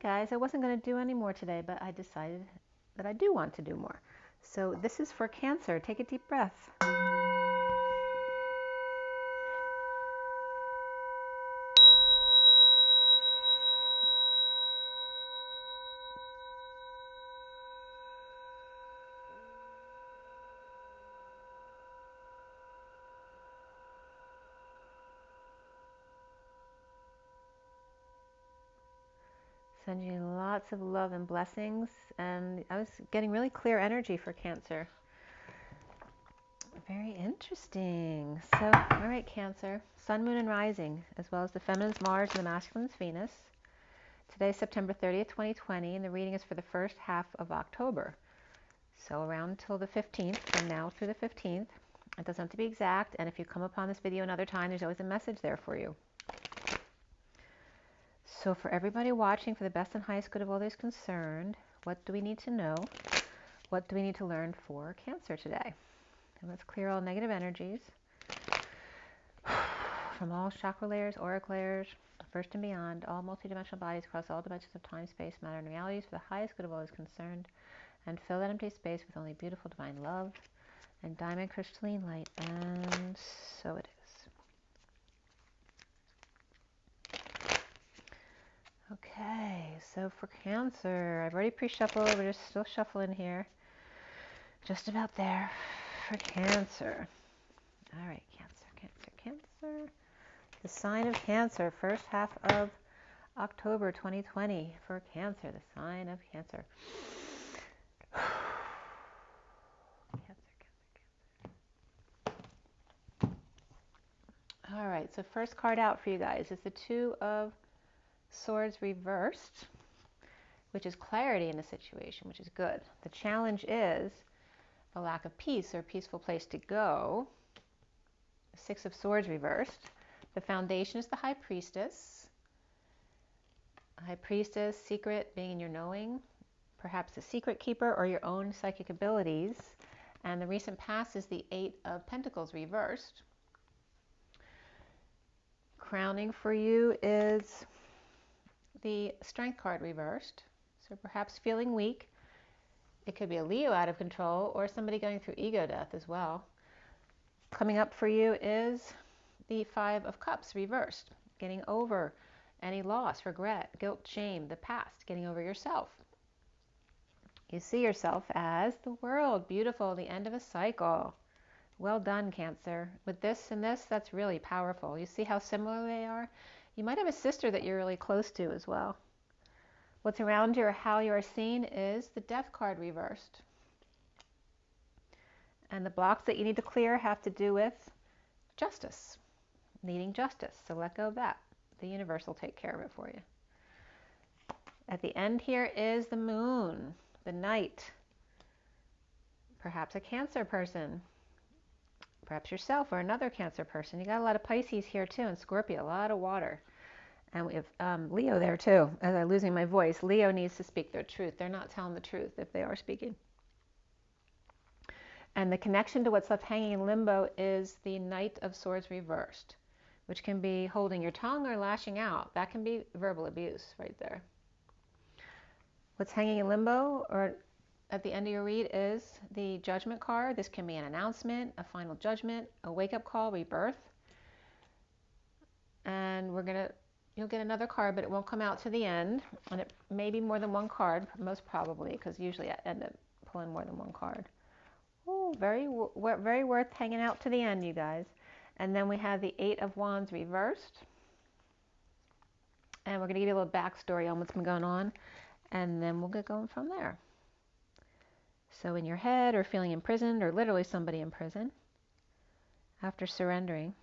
guys, I wasn't going to do any more today, but I decided that I do want to do more. So this is for Cancer. Take a deep breath. Sending you lots of love and blessings, and I was getting really clear energy for Cancer. Very interesting. So, all right, Cancer, Sun, Moon, and Rising, as well as the feminine's Mars and the masculine's Venus. Today is September 30th, 2020, and the reading is for the first half of October. So around till the 15th, from now through the 15th. It doesn't have to be exact, and if you come upon this video another time, there's always a message there for you. So for everybody watching, for the best and highest good of all those concerned, what do we need to know? What do we need to learn for Cancer today? And let's clear all negative energies from all chakra layers, auric layers, first and beyond, all multidimensional bodies across all dimensions of time, space, matter, and realities for the highest good of all those concerned, and fill that empty space with only beautiful divine love and diamond crystalline light, and so it is. Okay, so for Cancer, I've already pre-shuffled, we're just still shuffling here. Just about there for Cancer. All right, Cancer, Cancer, Cancer. The sign of Cancer, first half of October 2020 for Cancer, the sign of Cancer. All right, so first card out for you guys is the Two of Swords reversed, which is clarity in the situation, which is good. The challenge is a lack of peace or a peaceful place to go. Six of Swords reversed. The foundation is the High Priestess. High Priestess, secret, being in your knowing, perhaps a secret keeper or your own psychic abilities. And the recent past is the Eight of Pentacles reversed. Crowning for you is the Strength card reversed. So perhaps feeling weak. It could be a Leo out of control or somebody going through ego death as well. Coming up for you is the Five of Cups reversed. Getting over any loss, regret, guilt, shame, the past. Getting over yourself. You see yourself as the world. Beautiful. The end of a cycle. Well done, Cancer. With this and this, that's really powerful. You see how similar they are? You might have a sister that you're really close to as well. What's around you or how you are seen is the Death card reversed. And the blocks that you need to clear have to do with justice, needing justice. So let go of that. The universe will take care of it for you. At the end here is the Moon, the Knight. Perhaps a Cancer person. Perhaps yourself or another Cancer person. You got a lot of Pisces here too, and Scorpio, a lot of water. And we have Leo there too. As I'm losing my voice, Leo needs to speak their truth. They're not telling the truth if they are speaking. And the connection to what's left hanging in limbo is the Knight of Swords reversed, which can be holding your tongue or lashing out. That can be verbal abuse right there. What's hanging in limbo or at the end of your read is the Judgment card. This can be an announcement, a final judgment, a wake-up call, rebirth. And you'll get another card, but it won't come out to the end. And it may be more than one card, most probably, because usually I end up pulling more than one card. Oh, very worth hanging out to the end, you guys. And then we have the Eight of Wands reversed. And we're going to give you a little backstory on what's been going on. And then we'll get going from there. So in your head, or feeling imprisoned, or literally somebody in prison, after surrendering,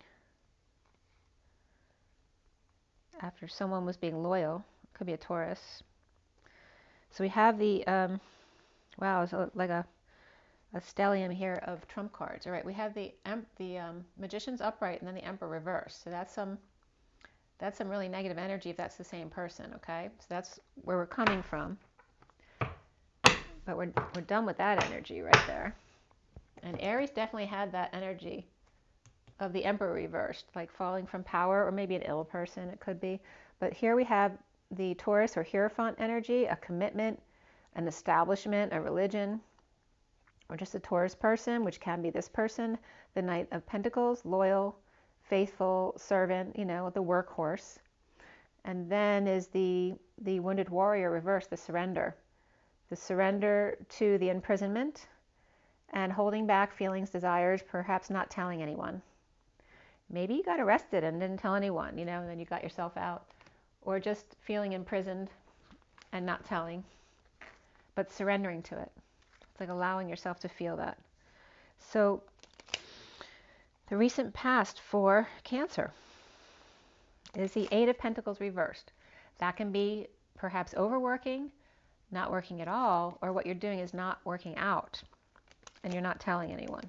after someone was being loyal, could be a Taurus. So we have the, wow, it's like a stellium here of trump cards. All right, we have the Magician's upright and then the Emperor reversed. So that's some really negative energy if that's the same person, okay? So that's where we're coming from. But we're done with that energy right there. And Aries definitely had that energy of the Emperor reversed, like falling from power, or maybe an ill person, it could be. But here we have the Taurus or Hierophant energy, a commitment, an establishment, a religion, or just a Taurus person, which can be this person. The Knight of Pentacles, loyal, faithful, servant, you know, the workhorse. And then is the Wounded Warrior reverse, the surrender. The surrender to the imprisonment and holding back feelings, desires, perhaps not telling anyone. Maybe you got arrested and didn't tell anyone, you know, and then you got yourself out. Or just feeling imprisoned and not telling, but surrendering to it. It's like allowing yourself to feel that. So the recent past for Cancer is the Eight of Pentacles reversed. That can be perhaps overworking, not working at all, or what you're doing is not working out and you're not telling anyone.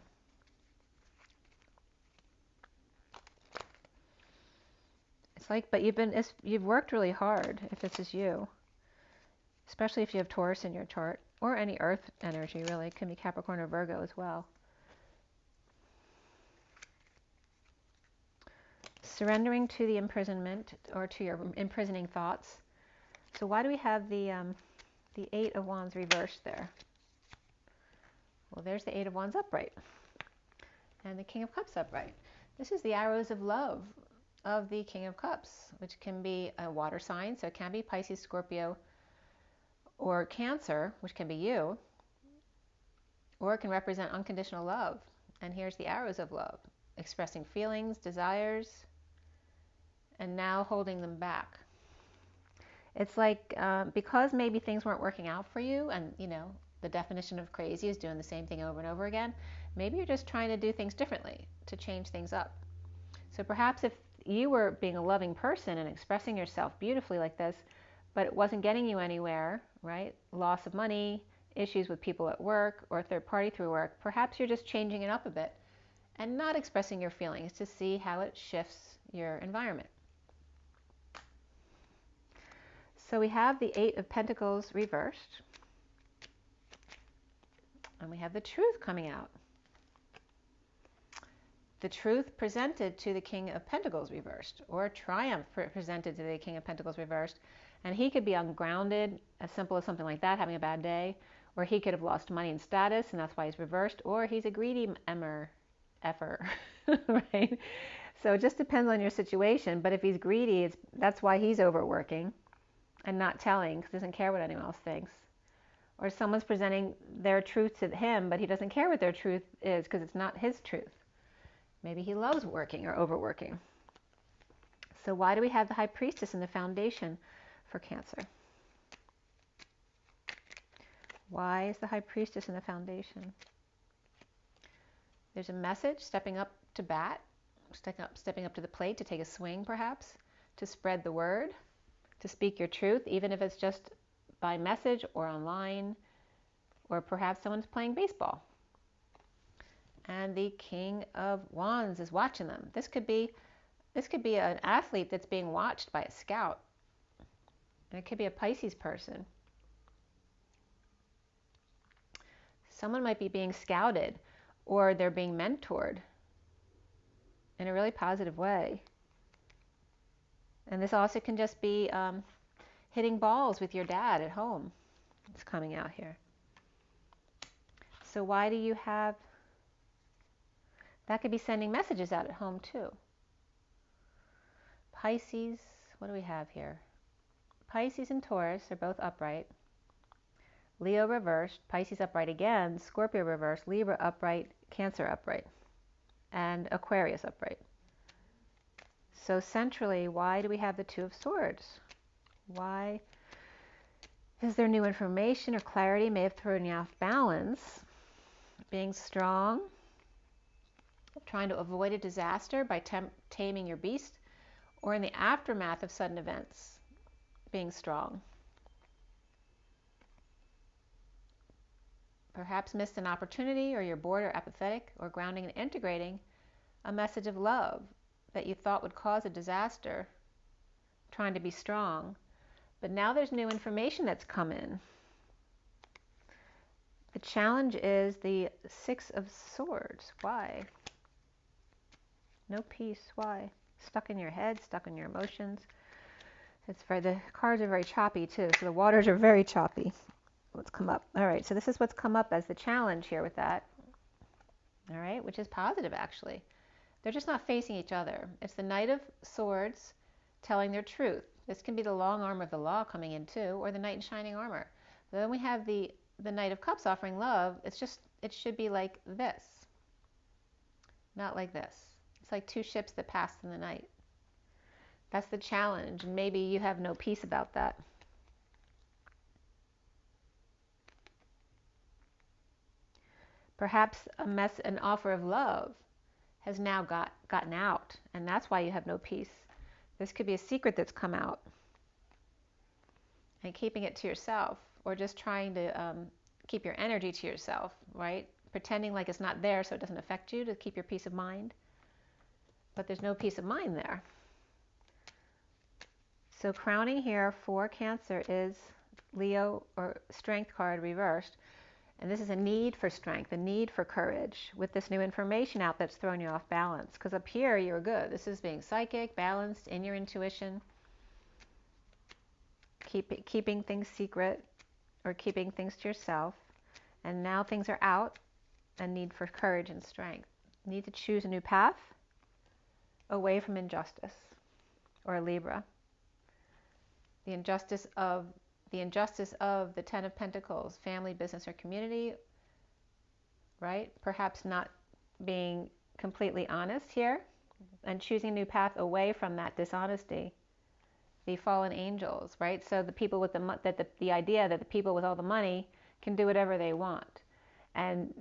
It's like, but you've worked really hard if this is you, especially if you have Taurus in your chart, or any earth energy really. It can be Capricorn or Virgo as well. Surrendering to the imprisonment or to your imprisoning thoughts. So why do we have the Eight of Wands reversed there? Well, there's the Eight of Wands upright and the King of Cups upright. This is the arrows of love of the King of Cups, which can be a water sign, so it can be Pisces, Scorpio, or Cancer, which can be you, or it can represent unconditional love. And here's the arrows of love, expressing feelings, desires, and now holding them back. It's like because maybe things weren't working out for you, and you know, the definition of crazy is doing the same thing over and over again. Maybe you're just trying to do things differently to change things up. So perhaps if you were being a loving person and expressing yourself beautifully like this, but it wasn't getting you anywhere, right? Loss of money, issues with people at work or third party through work, perhaps you're just changing it up a bit and not expressing your feelings to see how it shifts your environment. So we have the Eight of Pentacles reversed, and we have the Truth coming out. The Truth presented to the King of Pentacles reversed, or Triumph presented to the King of Pentacles reversed. And he could be ungrounded, as simple as something like that, having a bad day, or he could have lost money and status, and that's why he's reversed, or he's a greedy effer, right? So it just depends on your situation, but if he's greedy, that's why he's overworking and not telling, because he doesn't care what anyone else thinks. Or someone's presenting their truth to him, but he doesn't care what their truth is, because it's not his truth. Maybe he loves working or overworking. So why do we have the High Priestess in the foundation for Cancer? Why is the High Priestess in the foundation? There's a message, stepping up to bat, stepping up to the plate, to take a swing perhaps, to spread the word, to speak your truth, even if it's just by message or online, or perhaps someone's playing baseball. And the King of Wands is watching them. This could be an athlete that's being watched by a scout. And it could be a Pisces person. Someone might be being scouted, or they're being mentored in a really positive way. And this also can just be hitting balls with your dad at home. It's coming out here. So why do you have... That could be sending messages out at home too. Pisces, what do we have here? Pisces and Taurus are both upright. Leo reversed, Pisces upright again, Scorpio reversed, Libra upright, Cancer upright, and Aquarius upright. So centrally, why do we have the Two of Swords? Why? Is there new information or clarity may have thrown you off balance? Being strong, trying to avoid a disaster by taming your beast, or in the aftermath of sudden events, being strong. Perhaps missed an opportunity, or you're bored or apathetic, or grounding and integrating a message of love that you thought would cause a disaster, trying to be strong. But now there's new information that's come in. The challenge is the Six of Swords. Why? No peace. Why? Stuck in your head, stuck in your emotions. The cards are very choppy too, so the waters are very choppy. What's come up? All right, so this is what's come up as the challenge here with that. All right, which is positive actually. They're just not facing each other. It's the Knight of Swords telling their truth. This can be the long arm of the law coming in too, or the Knight in shining armor. Then we have the Knight of Cups offering love. It should be like this, not like this. It's like two ships that passed in the night. That's the challenge, and maybe you have no peace about that. Perhaps an offer of love has now gotten out, and that's why you have no peace. This could be a secret that's come out, and keeping it to yourself, or just trying to keep your energy to yourself, right? Pretending like it's not there so it doesn't affect you, to keep your peace of mind. But there's no peace of mind there. So crowning here for Cancer is Leo, or Strength card reversed. And this is a need for strength, a need for courage with this new information out that's thrown you off balance. Because up here, you're good. This is being psychic, balanced, in your intuition, keeping things secret or keeping things to yourself. And now things are out, a need for courage and strength. Need to choose a new path away from injustice, or Libra. The injustice of the Ten of Pentacles, family, business, or community, right? Perhaps not being completely honest here, and choosing a new path away from that dishonesty. The fallen angels, right? So the people with the idea that the people with all the money can do whatever they want, and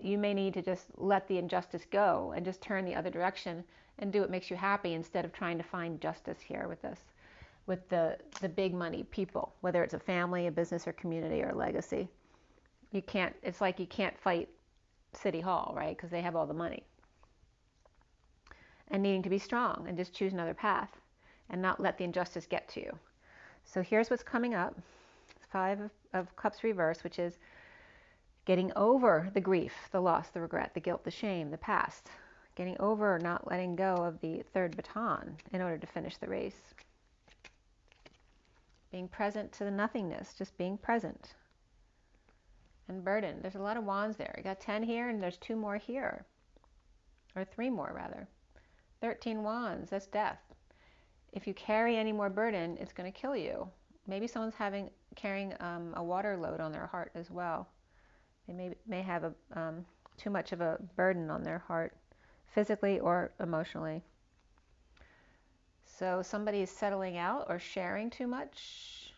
you may need to just let the injustice go and just turn the other direction and do what makes you happy instead of trying to find justice here with this. With the big money people, whether it's a family, a business, or community, or legacy. It's like you can't fight City Hall, right? Because they have all the money. And needing to be strong and just choose another path and not let the injustice get to you. So here's what's coming up. Five of Cups reversed, which is getting over the grief, the loss, the regret, the guilt, the shame, the past. Getting over, not letting go of the third baton in order to finish the race. Being present to the nothingness, just being present. And burden. There's a lot of wands there. You got 10 here, and there's 2 more here. Or 3 more, rather. 13 wands, that's death. If you carry any more burden, it's going to kill you. Maybe someone's carrying a water load on their heart as well. They may have too much of a burden on their heart, physically or emotionally. So somebody is settling out or sharing too much,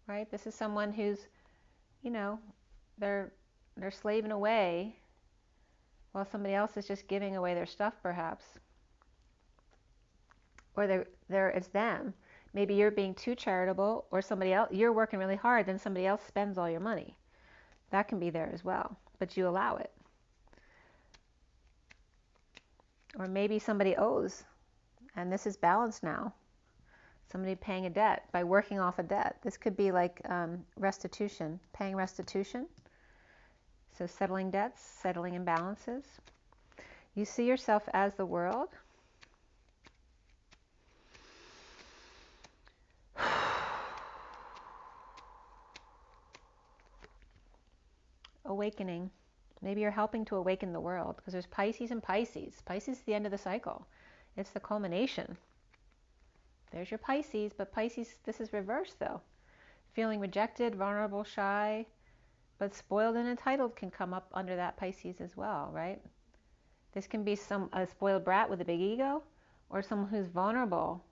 right? This is someone who's, they're slaving away while somebody else is just giving away their stuff, perhaps. Or it's them. Maybe you're being too charitable, or somebody else, you're working really hard, then somebody else spends all your money. That can be there as well, but you allow it. Or maybe somebody owes, and this is balanced now. Somebody paying a debt by working off a debt. This could be like restitution, paying restitution. So settling debts, settling imbalances. You see yourself as the world. Awakening. Maybe you're helping to awaken the world, because there's Pisces and Pisces. Pisces is the end of the cycle. It's the culmination. There's your Pisces, but Pisces, this is reversed though. Feeling rejected, vulnerable, shy, but spoiled and entitled can come up under that Pisces as well, right? This can be a spoiled brat with a big ego, or someone who's vulnerable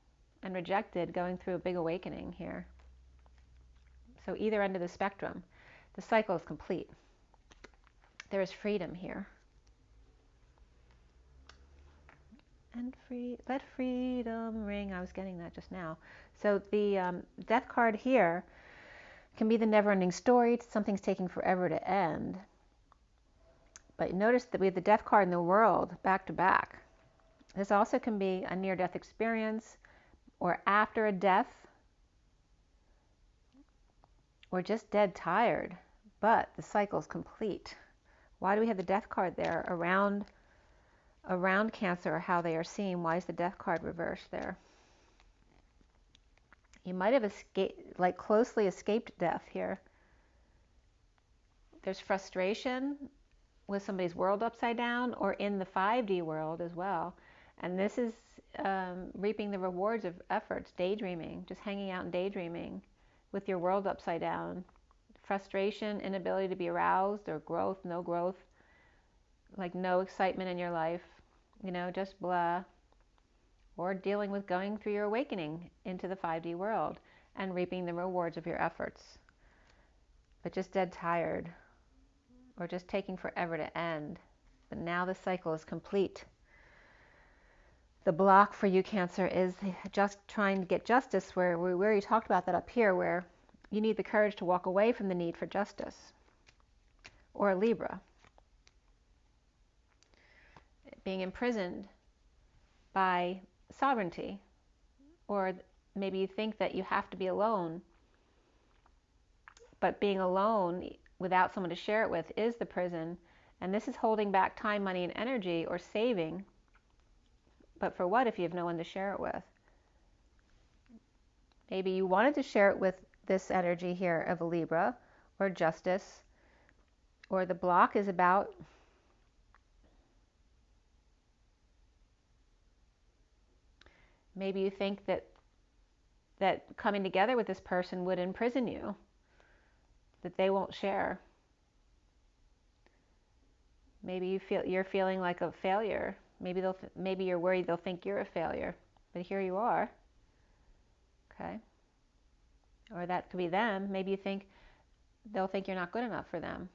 and rejected going through a big awakening here. So either end of the spectrum, the cycle is complete. There is freedom here. And let freedom ring. I was getting that just now. So the death card here can be the never-ending story. Something's taking forever to end. But notice that we have the death card in the world back to back. This also can be a near-death experience, or after a death, or just dead tired. But the cycle's complete. Why do we have the death card there around Cancer, or how they are seen? Why is the death card reversed there? You might have escaped, like closely escaped death here. There's frustration with somebody's world upside down or in the 5D world as well. And this is reaping the rewards of efforts, daydreaming, just hanging out and daydreaming with your world upside down. Frustration, inability to be aroused, or growth, no growth, like no excitement in your life, just blah. Or dealing with going through your awakening into the 5D world and reaping the rewards of your efforts. But just dead tired, or just taking forever to end. But now the cycle is complete. The block for you, Cancer, is just trying to get justice, where we already talked about that up here, where you need the courage to walk away from the need for justice. Or Libra. Being imprisoned by sovereignty. Or maybe you think that you have to be alone, but being alone without someone to share it with is the prison, and this is holding back time, money, and energy, or saving. But for what if you have no one to share it with? Maybe you wanted to share it with this energy here of a Libra, or justice, or the block is about maybe you think that coming together with this person would imprison you, that they won't share. Maybe you're feeling like a failure. Maybe you're worried they'll think you're a failure, but here you are. Okay. Or that could be them. Maybe you think they'll think you're not good enough for them.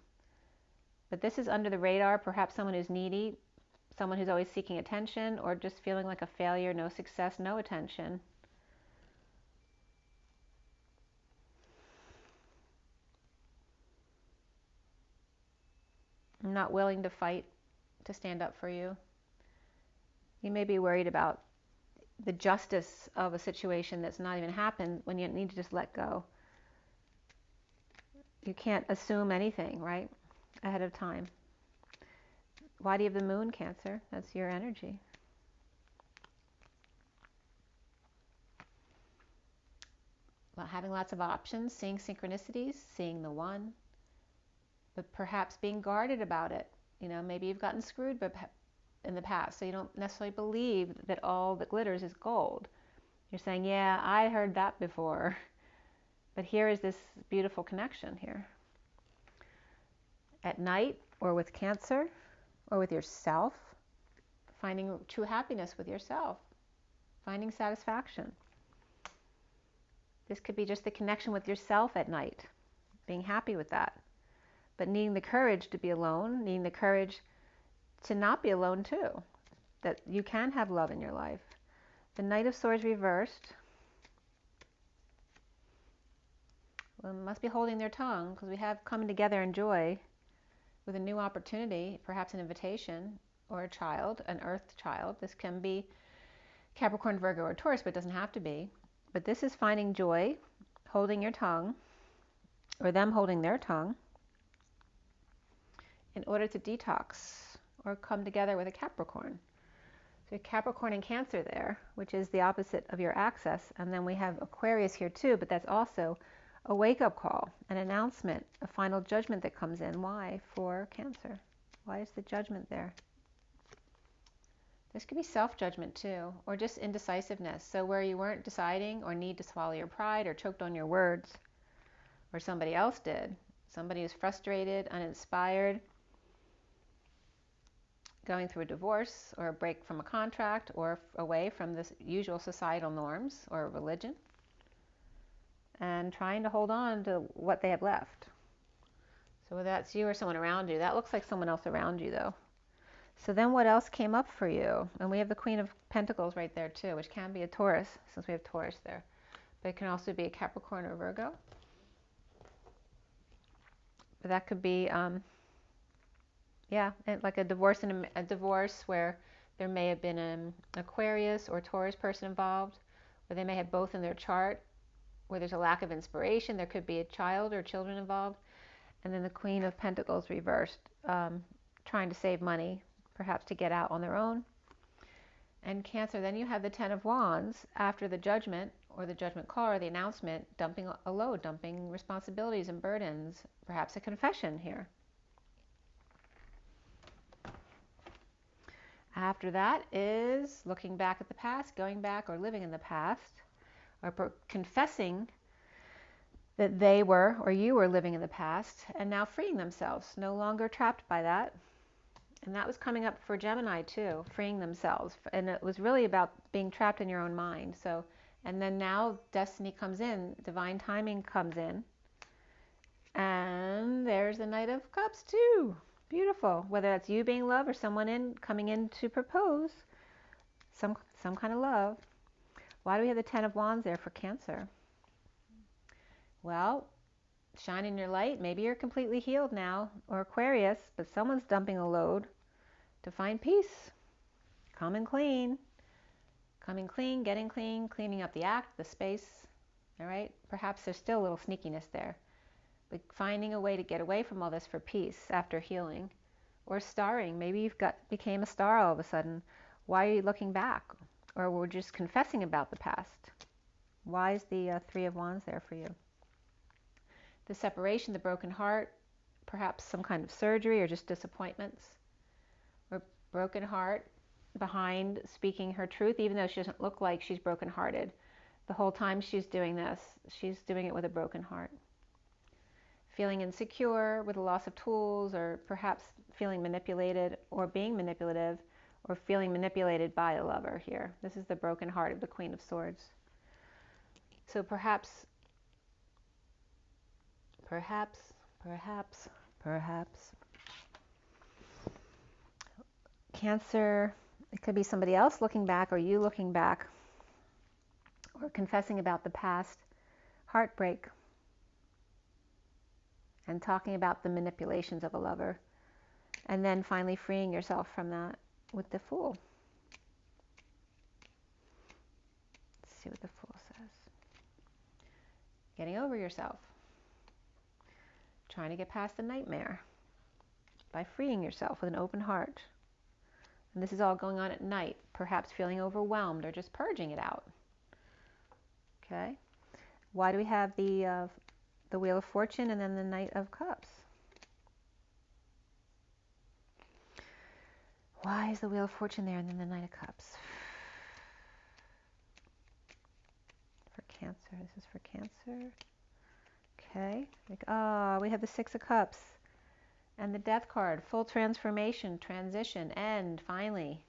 But this is under the radar, perhaps someone who's needy, someone who's always seeking attention, or just feeling like a failure, no success, no attention. I'm not willing to fight to stand up for you. You may be worried about the justice of a situation that's not even happened, when you need to just let go. You can't assume anything, right, ahead of time. Why do you have the moon, Cancer? That's your energy. Well, having lots of options, seeing synchronicities, seeing the one, but perhaps being guarded about it. Maybe you've gotten screwed in the past, so you don't necessarily believe that all that glitters is gold. You're saying, yeah, I heard that before, but here is this beautiful connection here. At night, or with Cancer, or with yourself, finding true happiness with yourself, finding satisfaction. This could be just the connection with yourself at night, being happy with that, but needing the courage to be alone, needing the courage to not be alone too, that you can have love in your life. The Knight of Swords reversed, well, must be holding their tongue, because we have coming together in joy with a new opportunity, perhaps an invitation, or a child, an earth child. This can be Capricorn, Virgo, or Taurus, but it doesn't have to be. But this is finding joy, holding your tongue, or them holding their tongue, in order to detox or come together with a Capricorn. So Capricorn and Cancer there, which is the opposite of your axis. And then we have Aquarius here too, but that's also a wake-up call, an announcement, a final judgment that comes in. Why for Cancer? Why is the judgment there? This could be self-judgment too, or just indecisiveness. So where you weren't deciding, or need to swallow your pride, or choked on your words, or somebody else did. Somebody who's frustrated, uninspired, going through a divorce, or a break from a contract, or away from the usual societal norms or religion, and trying to hold on to what they have left. So whether that's you or someone around you, that looks like someone else around you though. So then what else came up for you? And we have the Queen of Pentacles right there too, which can be a Taurus, since we have Taurus there. But it can also be a Capricorn or Virgo. But that could be, like a divorce, a divorce where there may have been an Aquarius or Taurus person involved, or they may have both in their chart, where there's a lack of inspiration. There could be a child or children involved. And then the Queen of Pentacles reversed, trying to save money, perhaps to get out on their own, And Cancer, then you have the Ten of Wands after the judgment or the judgment call or the announcement, dumping a load, dumping responsibilities and burdens, perhaps a confession here. After that is looking back at the past, going back or living in the past, or confessing that they were or you were living in the past and now freeing themselves, no longer trapped by that. And that was coming up for Gemini too, freeing themselves. And it was really about being trapped in your own mind. So, and then now destiny comes in, divine timing comes in. And there's the Knight of Cups too. Beautiful. Whether that's you being loved or someone coming in to propose some kind of love. Why do we have the Ten of Wands there for Cancer? Well, shining your light. Maybe you're completely healed now, or Aquarius, but someone's dumping a load to find peace. Coming clean, getting clean, cleaning up the act, the space. All right. Perhaps there's still a little sneakiness there, but finding a way to get away from all this for peace after healing, or starring. Maybe you've became a star all of a sudden. Why are you looking back? Or we're just confessing about the past. Why is the Three of Wands there for you? The separation, the broken heart, perhaps some kind of surgery or just disappointments, or broken heart behind speaking her truth, even though she doesn't look like she's brokenhearted. The whole time she's doing this, she's doing it with a broken heart. Feeling insecure with a loss of tools, or perhaps feeling manipulated or being manipulative, or feeling manipulated by a lover here. This is the broken heart of the Queen of Swords. So perhaps Cancer, it could be somebody else looking back or you looking back, or confessing about the past heartbreak and talking about the manipulations of a lover, and then finally freeing yourself from that with the Fool. Let's see what the Fool says. Getting over yourself. Trying to get past the nightmare by freeing yourself with an open heart. And this is all going on at night, perhaps feeling overwhelmed or just purging it out. Okay? Why do we have the Wheel of Fortune and then the Knight of Cups? Why is the Wheel of Fortune there and then the Knight of Cups? For Cancer. This is for Cancer. Okay. We have the Six of Cups. And the Death card. Full transformation, transition, end, finally.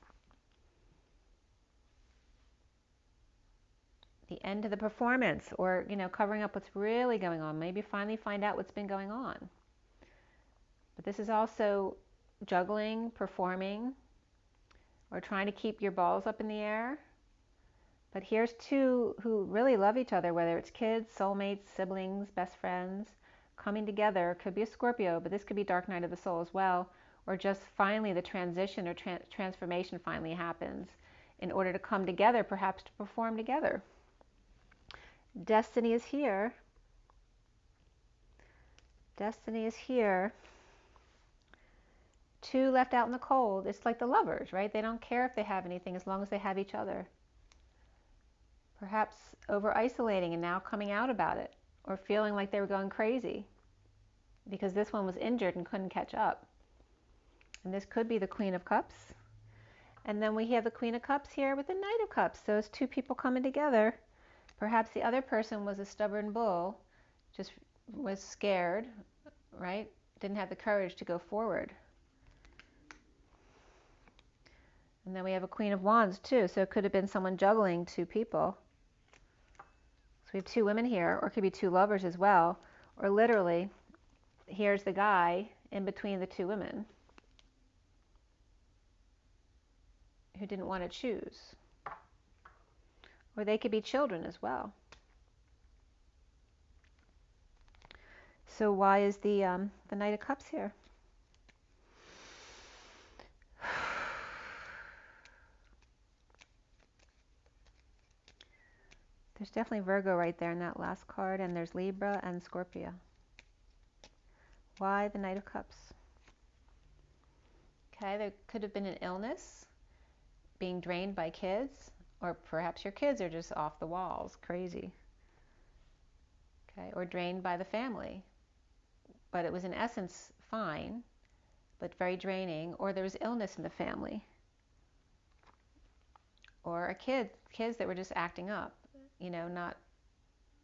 The end of the performance, or, covering up what's really going on. Maybe finally find out what's been going on. But this is also juggling, performing, or trying to keep your balls up in the air. But here's two who really love each other, whether it's kids, soulmates, siblings, best friends, coming together. Could be a Scorpio, but this could be Dark Night of the Soul as well, or just finally the transition or transformation finally happens in order to come together, perhaps to perform together. Destiny is here. Destiny is here. Two left out in the cold. It's like the lovers, right? They don't care if they have anything as long as they have each other. Perhaps over-isolating and now coming out about it, or feeling like they were going crazy because this one was injured and couldn't catch up. And this could be the Queen of Cups. And then we have the Queen of Cups here with the Knight of Cups. So it's two people coming together. Perhaps the other person was a stubborn bull, just was scared, right? Didn't have the courage to go forward. And then we have a Queen of Wands too. So it could have been someone juggling two people. So we have two women here, or it could be two lovers as well. Or literally, here's the guy in between the two women who didn't want to choose. Or they could be children as well. So why is the Knight of Cups here? There's definitely Virgo right there in that last card, and there's Libra and Scorpio. Why the Knight of Cups? Okay, there could have been an illness. being drained by kids, or perhaps your kids are just off the walls, crazy. Okay, or drained by the family, but it was in essence fine, but very draining, or there was illness in the family, or kids that were just acting up, not,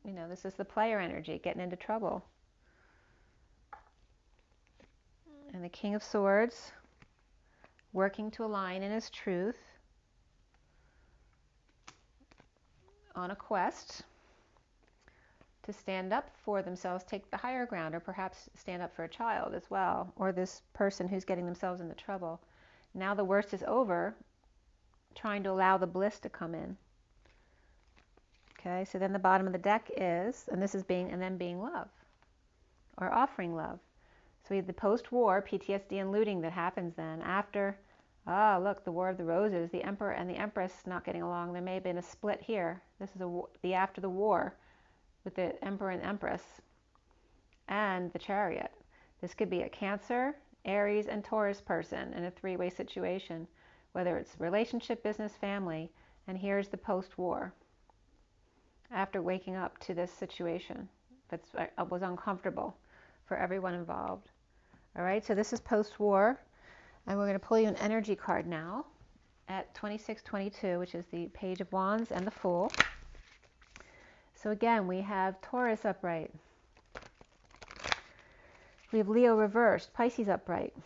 this is the player energy, getting into trouble. And the King of Swords, working to align in his truth, on a quest to stand up for themselves, take the higher ground, or perhaps stand up for a child as well, or this person who's getting themselves into trouble. Now the worst is over, trying to allow the bliss to come in. Okay, so then the bottom of the deck is, and this is being love, or offering love. So we have the post-war PTSD and looting that happens then after, look, the War of the Roses, the Emperor and the Empress not getting along. There may have been a split here. This is the after the war with the Emperor and Empress and the Chariot. This could be a Cancer, Aries, and Taurus person in a three-way situation, whether it's relationship, business, family. And here's the post-war, after waking up to this situation that was uncomfortable for everyone involved. All right, so this is post-war, and we're going to pull you an energy card now at 2622, which is the Page of Wands and the Fool. So again, we have Taurus upright. We have Leo reversed, Pisces upright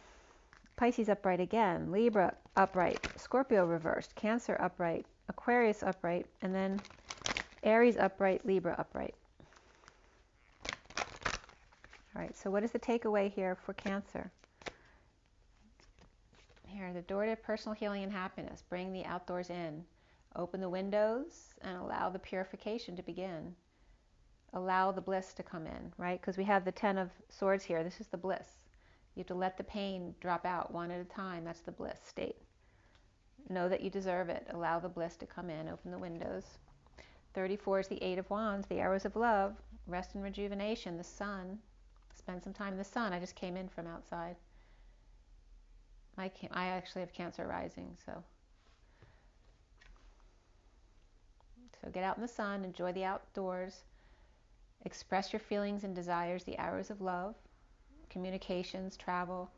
again, Libra upright, Scorpio reversed, Cancer upright, Aquarius upright, and then Aries upright, Libra upright. All right, so what is the takeaway here for Cancer? Here, the door to personal healing and happiness. Bring the outdoors in. Open the windows and allow the purification to begin. Allow the bliss to come in, right? Because we have the 10 of Swords here. This is the bliss. You have to let the pain drop out one at a time. That's the bliss state. Know that you deserve it. Allow the bliss to come in. Open the windows. 34 is the 8 of Wands, the arrows of love. Rest and rejuvenation, the sun. Spend some time in the sun. I just came in from outside. I actually have Cancer rising, so get out in the sun, enjoy the outdoors, express your feelings and desires, the arrows of love, communications, travel,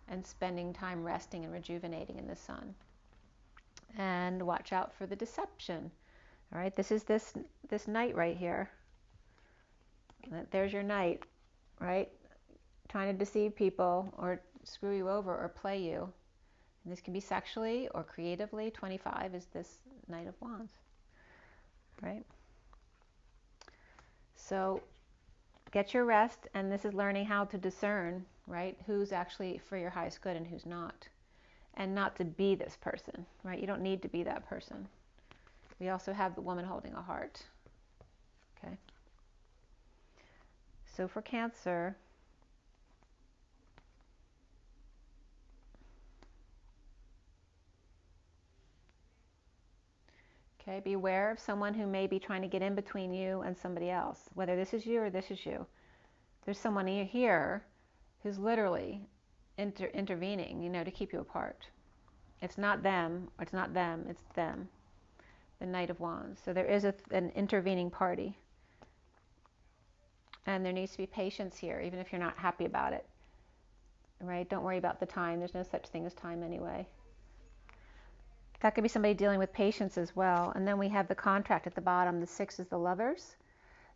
and spending time resting and rejuvenating in the sun. And watch out for the deception. All right, this is this knight right here. There's your knight, right? Trying to deceive people or screw you over or play you. And this can be sexually or creatively. 25 is this Knight of Wands, right? So get your rest, and this is learning how to discern, right? Who's actually for your highest good and who's not. And not to be this person, right? You don't need to be that person. We also have the woman holding a heart, okay? So for Cancer, okay, beware of someone who may be trying to get in between you and somebody else, whether this is you or this is you. There's someone here who's literally intervening, to keep you apart. It's not them, it's not them, it's them, the Knight of Wands. So there is an intervening party. And there needs to be patience here, even if you're not happy about it, right? Don't worry about the time. There's no such thing as time anyway. That could be somebody dealing with patience as well. And then we have the contract at the bottom. The 6 is the Lovers.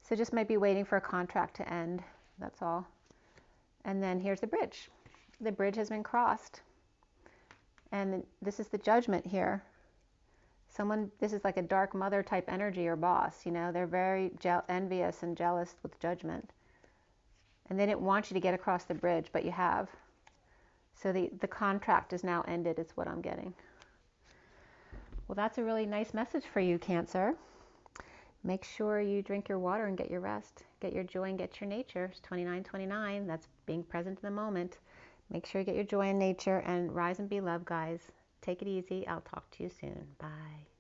So just maybe waiting for a contract to end. That's all. And then here's the bridge. The bridge has been crossed. And this is the Judgment here. This is like a dark mother type energy or boss, They're very envious and jealous with Judgment. And they didn't want you to get across the bridge, but you have. So the contract is now ended, is what I'm getting. Well, that's a really nice message for you, Cancer. Make sure you drink your water and get your rest. Get your joy and get your nature. It's 2929. That's being present in the moment. Make sure you get your joy in nature and rise and be love, guys. Take it easy. I'll talk to you soon. Bye.